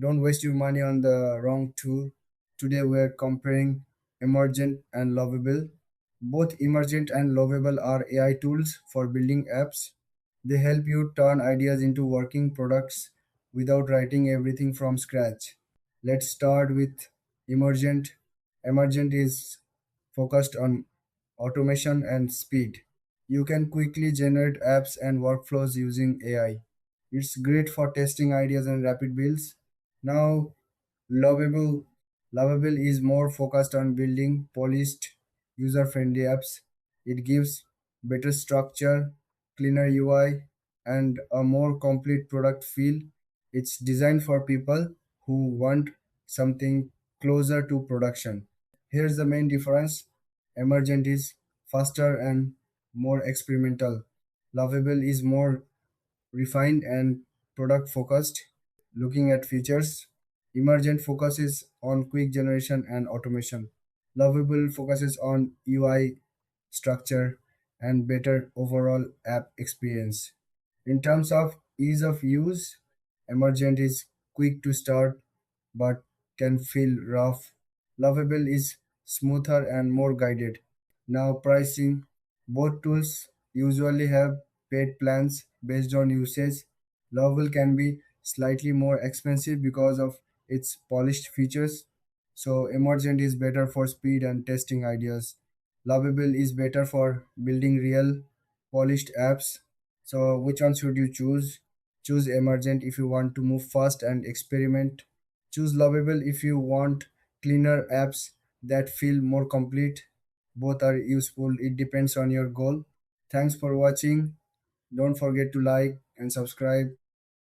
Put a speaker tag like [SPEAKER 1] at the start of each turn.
[SPEAKER 1] Don't waste your money on the wrong tool. Today we're comparing Emergent and Lovable. Both Emergent and Lovable are AI tools for building apps. They help you turn ideas into working products without writing everything from scratch. Let's start with Emergent. Emergent is focused on automation and speed. You can quickly generate apps and workflows using AI. It's great for testing ideas and rapid builds. Now, Lovable. Lovable is more focused on building polished, user-friendly apps. It gives better structure, cleaner UI, and a more complete product feel. It's designed for people who want something closer to production. Here's the main difference. Emergent is faster and more experimental. Lovable is more refined and product focused. Looking at features, Emergent focuses on quick generation and automation. Lovable focuses on UI structure and better overall app experience. In terms of ease of use, Emergent is quick to start but can feel rough. Lovable is smoother and more guided. Now, pricing. Both tools usually have paid plans based on usage. Lovable can be slightly more expensive because of its polished features. So, Emergent is better for speed and testing ideas. Lovable is better for building real polished apps. So, which one should you choose? Choose Emergent if you want to move fast and experiment. Choose Lovable if you want cleaner apps that feel more complete. Both are useful, it depends on your goal. Thanks for watching. Don't forget to like and subscribe.